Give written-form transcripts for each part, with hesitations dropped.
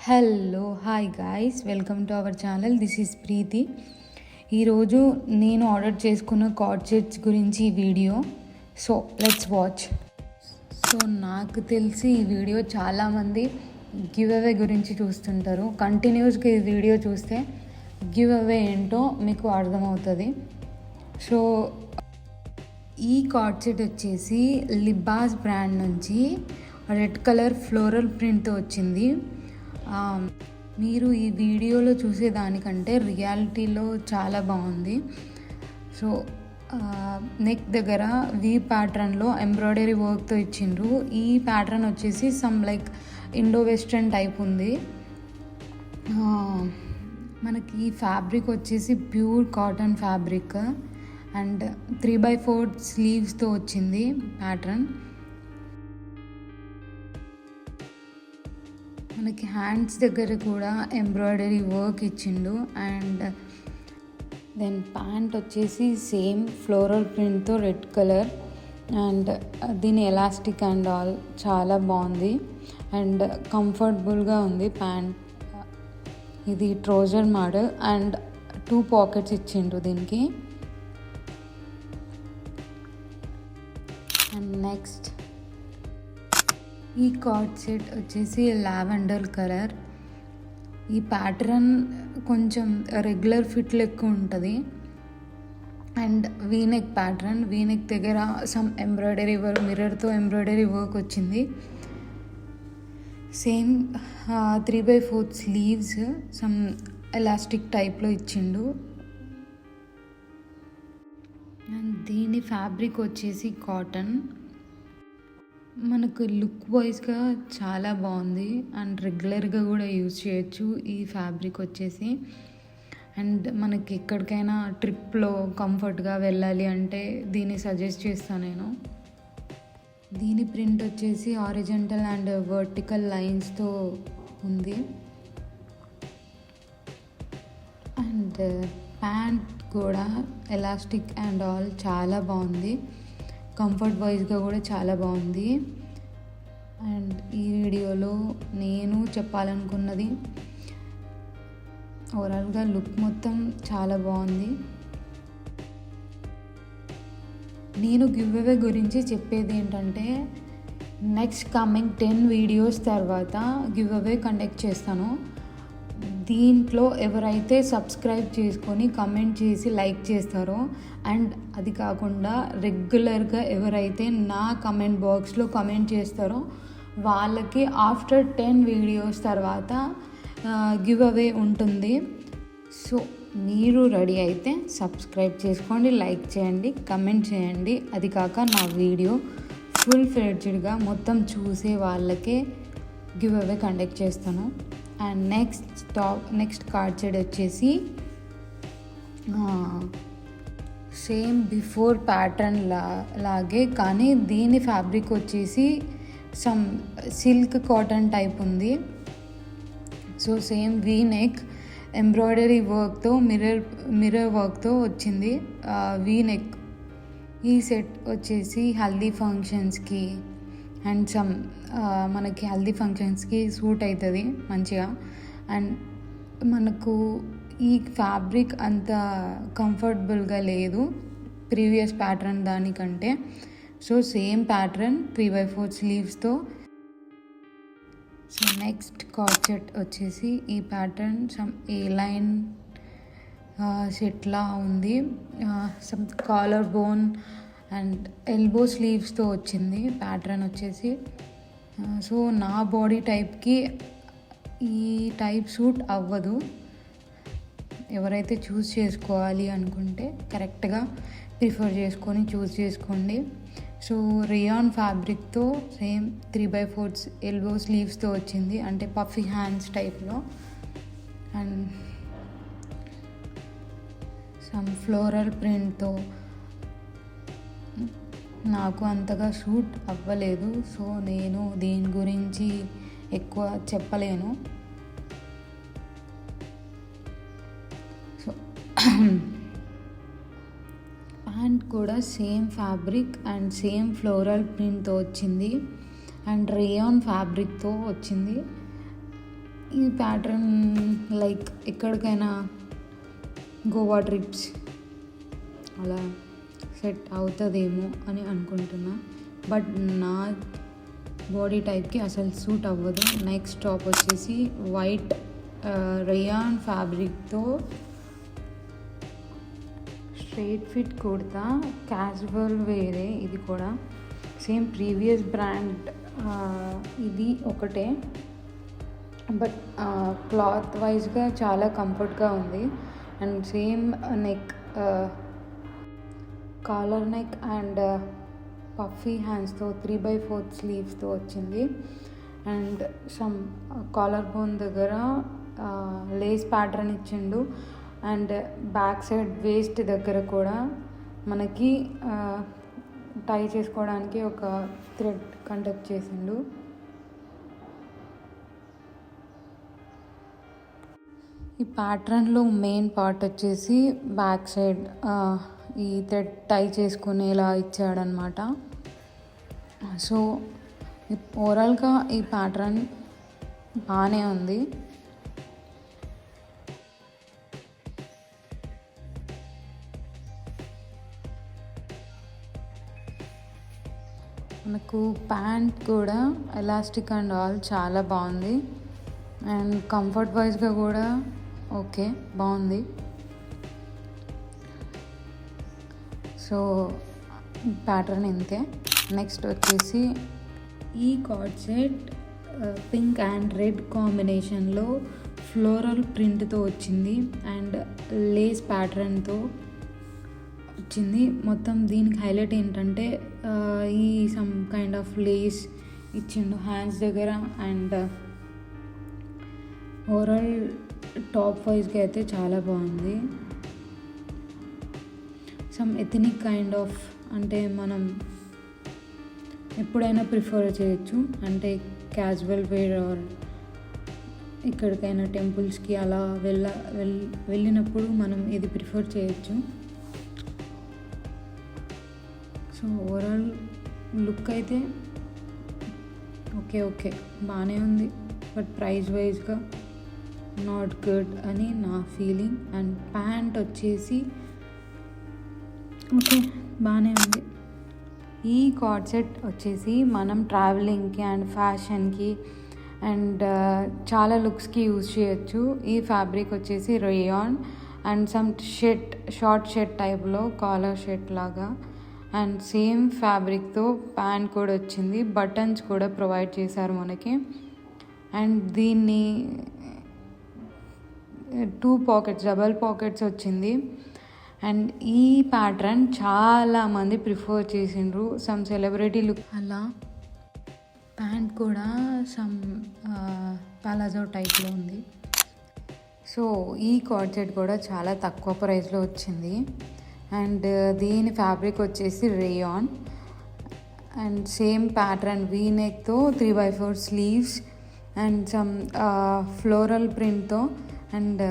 Hello hi guys, welcome to our channel. This is Preethi. ఈరోజు నేను order చేసుకున్న co-ord sets గురించి ఈ video. So let's watch. So నాకు తెలిసి ఈ వీడియో చాలామంది గివ్ అవే గురించి చూస్తుంటారు. కంటిన్యూస్గా ఈ వీడియో చూస్తే గివ్ అవే ఏంటో మీకు అర్థమవుతుంది. సో ఈ కార్డ్ సెట్ వచ్చేసి లిబాస్ బ్రాండ్ నుంచి రెడ్ కలర్ ఫ్లోరల్ ప్రింట్తో వచ్చింది. మీరు ఈ వీడియోలో చూసేదానికంటే రియాలిటీలో చాలా బాగుంది. సో నెక్ దగ్గర వి ప్యాటర్న్లో ఎంబ్రాయిడరీ వర్క్తో ఇచ్చిండ్రు. ఈ ప్యాటర్న్ వచ్చేసి some like Indo western type ఉంది. మనకి ఈ ఫ్యాబ్రిక్ వచ్చేసి ప్యూర్ కాటన్ ఫ్యాబ్రిక్ అండ్ 3/4 స్లీవ్స్తో వచ్చింది ప్యాటర్న్. మనకి హ్యాండ్స్ దగ్గర కూడా ఎంబ్రాయిడరీ వర్క్ ఇచ్చిండు. అండ్ దెన్ ప్యాంట్ వచ్చేసి సేమ్ ఫ్లోరల్ ప్రింట్తో రెడ్ కలర్ అండ్ దీని ఎలాస్టిక్ అండ్ ఆల్ చాలా బాగుంది అండ్ కంఫర్టబుల్గా ఉంది ప్యాంట్. ఇది ట్రౌజర్ మోడల్ అండ్ 2 పాకెట్స్ ఇచ్చిండ్రు దీనికి. అండ్ నెక్స్ట్ ఈ కార్డ్ సెట్ వచ్చేసి లావెండర్ కలర్. ఈ ప్యాటర్న్ కొంచెం రెగ్యులర్ ఫిట్ లెక్క ఉంటుంది అండ్ వీనెక్ ప్యాటర్న్. వీనెక్ దగ్గర సమ్ ఎంబ్రాయిడరీ వర్క్, మిర్రర్తో ఎంబ్రాయిడరీ వర్క్ వచ్చింది. సేమ్ 3/4 స్లీవ్స్ సమ్ ఎలాస్టిక్ టైప్లో ఇచ్చిండు. అండ్ దీని ఫ్యాబ్రిక్ వచ్చేసి కాటన్. మనకు లుక్ వైజ్గా చాలా బాగుంది అండ్ రెగ్యులర్గా కూడా యూజ్ చేయొచ్చు ఈ ఫ్యాబ్రిక్ వచ్చేసి. అండ్ మనకి ఎక్కడికైనా ట్రిప్లో కంఫర్ట్గా వెళ్ళాలి అంటే దీన్ని సజెస్ట్ చేస్తాను నేను. దీని ప్రింట్ వచ్చేసి హారిజాంటల్ అండ్ వర్టికల్ లైన్స్తో ఉంది. అండ్ ప్యాంట్ కూడా ఎలాస్టిక్ అండ్ ఆల్ చాలా బాగుంది. కంఫర్ట్ వైజ్గా కూడా చాలా బాగుంది. అండ్ ఈ వీడియోలో నేను చెప్పాలనుకున్నది ఓవరాల్గా లుక్ మొత్తం చాలా బాగుంది. నేను గివ్ అవే గురించి చెప్పేది ఏంటంటే నెక్స్ట్ కమింగ్ 10 వీడియోస్ తర్వాత గివ్ అవే కండక్ట్ చేస్తాను. దీంట్లో ఎవరైతే సబ్స్క్రైబ్ చేసుకొని కమెంట్ చేసి లైక్ చేస్తారో అండ్ అది కాకుండా రెగ్యులర్గా ఎవరైతే నా కమెంట్ బాక్స్లో కమెంట్ చేస్తారో వాళ్ళకి ఆఫ్టర్ 10 వీడియోస్ తర్వాత గివ్ అవే ఉంటుంది. సో మీరు రెడీ అయితే సబ్స్క్రైబ్ చేసుకోండి, లైక్ చేయండి, కమెంట్ చేయండి. అది కాక నా వీడియో ఫుల్ ఫ్లెడ్జ్డ్గా మొత్తం చూసే వాళ్ళకే గివ్ అవే కండక్ట్ చేస్తాను. అండ్ నెక్స్ట్ కార్డ్ సెట్ వచ్చేసి సేమ్ బిఫోర్ ప్యాటర్న్ లాగే కానీ దీని ఫ్యాబ్రిక్ వచ్చేసి సమ్ సిల్క్ కాటన్ టైప్ ఉంది. So same V neck embroidery వర్క్తో మిర్రర్ వర్క్తో వచ్చింది వీ నెక్. ఈ సెట్ వచ్చేసి హల్దీ ఫంక్షన్స్కి అండ్ సమ్ మనకి హల్దీ ఫంక్షన్స్కి సూట్ అవుతుంది మంచిగా. అండ్ మనకు ఈ ఫ్యాబ్రిక్ అంత కంఫర్టబుల్గా లేదు ప్రీవియస్ ప్యాటర్న్ దానికంటే. సో సేమ్ ప్యాటర్న్ 3/4 స్లీవ్స్తో. సో నెక్స్ట్ కార్డ్ సెట్ వచ్చేసి ఈ ప్యాటర్న్ సమ్ ఏ లైన్ సెట్లా ఉంది. Some collar bone and elbow స్లీవ్స్తో వచ్చింది ప్యాటర్న్ వచ్చేసి. సో నా బాడీ టైప్కి ఈ టైప్ సూట్ అవ్వదు. ఎవరైతే చూస్ చేసుకోవాలి అనుకుంటే కరెక్ట్గా ప్రిఫర్ చేసుకొని చూస్ చేసుకోండి. సో రియాన్ ఫ్యాబ్రిక్తో సేమ్ 3/4 ఎల్బో స్లీవ్స్తో వచ్చింది, అంటే పఫీ హ్యాండ్స్ టైప్లో. అండ్ సమ్ ఫ్లోరల్ ప్రింట్తో నాకు అంతగా సూట్ అవ్వలేదు. సో నేను దీని గురించి ఎక్కువ చెప్పలేను. సో ప్యాంట్ కూడా same fabric and same floral ప్రింట్తో వచ్చింది అండ్ రేయాన్ ఫ్యాబ్రిక్తో వచ్చింది. ఈ ప్యాటర్న్ లైక్ ఎక్కడికైనా గోవా ట్రిప్స్ అలా సెట్ అవుతుందేమో అని అనుకుంటున్నా. బట్ నా బాడీ టైప్కి అసలు సూట్ అవ్వదు. నెక్స్ట్ టాప్ వచ్చేసి వైట్ రేయాన్ ఫ్యాబ్రిక్తో స్ట్రైట్ ఫిట్ కుర్తా, క్యాజువల్ వేరే. ఇది కూడా సేమ్ ప్రీవియస్ బ్రాండ్ ఇది ఒకటే, బట్ క్లాత్ వైజ్గా చాలా కంఫర్ట్గా ఉంది. And same neck, collar neck and puffy హ్యాండ్స్తో 3/4 స్లీవ్స్తో వచ్చింది. అండ్ సమ్ కాలర్ బోన్ దగ్గర లేస్ ప్యాటర్న్ ఇచ్చిండు. అండ్ బ్యాక్ సైడ్ వేస్ట్ దగ్గర కూడా మనకి టై చేసుకోవడానికి ఒక థ్రెడ్ కండక్ట్ చేసిండు. ఈ ప్యాటర్న్లో మెయిన్ పార్ట్ వచ్చేసి బ్యాక్ సైడ్ ఈ థ్రెడ్ టై చేసుకునేలా ఇచ్చాడనమాట. సో ఓవరాల్గా ఈ ప్యాటర్న్ బాగానే ఉంది. మనకు ప్యాంట్ కూడా ఎలాస్టిక్ అండ్ ఆల్ చాలా బాగుంది. అండ్ కంఫర్ట్ వైజ్గా కూడా ఓకే, బాగుంది. సో ప్యాటర్న్ ఇంతే. నెక్స్ట్ వచ్చేసి ఈ co-ord set pink and red కాంబినేషన్లో ఫ్లోరల్ ప్రింట్తో వచ్చింది అండ్ లేస్ ప్యాటర్న్తో వచ్చింది. మొత్తం దీనికి హైలైట్ ఏంటంటే ఈ సమ్ కైండ్ ఆఫ్ లేస్ ఇచ్చిండు హ్యాండ్స్ దగ్గర. అండ్ ఓవరాల్ టాప్ వైజ్గా అయితే చాలా బాగుంది. సమ్ ఎథనిక్ కైండ్ ఆఫ్, అంటే మనం ఎప్పుడైనా ప్రిఫర్ చేయొచ్చు. అంటే క్యాజువల్ వేర్ ఆర్ ఎక్కడికైనా టెంపుల్స్కి అలా వెళ్ళినప్పుడు మనం ఇది ప్రిఫర్ చేయొచ్చు. సో ఓవరాల్ లుక్ అయితే ఓకే బాగానే ఉంది. బట్ ప్రైస్ వైజ్గా నాట్ గుడ్ అని నా ఫీలింగ్. అండ్ ప్యాంట్ వచ్చేసి ఓకే, బాగానే ఉంది. ఈ కార్డ్ సెట్ వచ్చేసి మనం ట్రావెలింగ్కి అండ్ ఫ్యాషన్కి అండ్ చాలా లుక్స్కి యూజ్ చేయొచ్చు. ఈ ఫ్యాబ్రిక్ వచ్చేసి rayon and some short shirt టైప్లో కాలర్ షర్ట్ లాగా. అండ్ సేమ్ ఫ్యాబ్రిక్తో ప్యాంట్ కూడా వచ్చింది. బటన్స్ కూడా ప్రొవైడ్ చేశారు మనకి. అండ్ దీన్ని 2 పాకెట్స్, డబల్ పాకెట్స్ వచ్చింది. అండ్ ఈ ప్యాటర్న్ చాలామంది ప్రిఫర్ చేసిండ్రు. సమ్ సెలబ్రిటీ లుక్ అలా. ప్యాంట్ కూడా సమ్ పలాజో టైప్లో ఉంది. సో ఈ కార్డ్ సెట్ కూడా చాలా తక్కువ ప్రైస్లో వచ్చింది. అండ్ దీని ఫ్యాబ్రిక్ వచ్చేసి రేయాన్ అండ్ సేమ్ ప్యాటర్న్ వీనెక్తో 3/4 స్లీవ్స్ అండ్ సమ్ ఫ్లోరల్ ప్రింట్తో. అండ్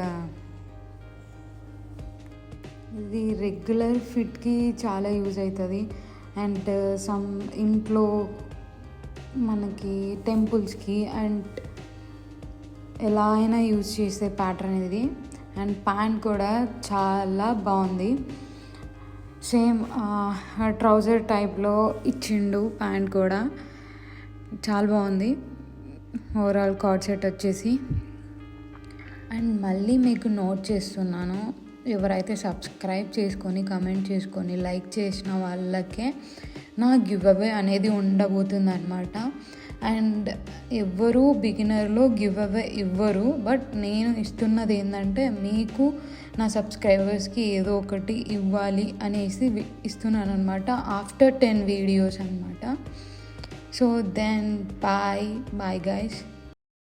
ఇది రెగ్యులర్ ఫిట్కి చాలా యూజ్ అవుతుంది. అండ్ సమ్ ఇంట్లో మనకి టెంపుల్స్కి అండ్ ఎలా అయినా యూజ్ చేసే ప్యాటర్న్ ఇది. అండ్ ప్యాంట్ కూడా చాలా బాగుంది. సేమ్ ట్రౌజర్ టైప్లో ఇచ్చిండు. ప్యాంట్ కూడా చాలా బాగుంది. ఓవరాల్ కార్డ్ సెట్ వచ్చేసి. అండ్ మళ్ళీ మీకు నోట్ చేస్తున్నాను, ఎవరైతే సబ్స్క్రైబ్ చేసుకొని కమెంట్ చేసుకొని లైక్ చేసిన వాళ్ళకే నా గివ్ అవే అనేది ఉండబోతుంది అనమాట. అండ్ ఎవ్వరూ బిగినర్లో గివ్ అవే ఇవ్వరు. బట్ నేను ఇస్తున్నది ఏంటంటే మీకు నా సబ్స్క్రైబర్స్కి ఏదో ఒకటి ఇవ్వాలి అనేసి ఇస్తున్నాను అనమాట. ఆఫ్టర్ 10 వీడియోస్ అనమాట. So then bye guys.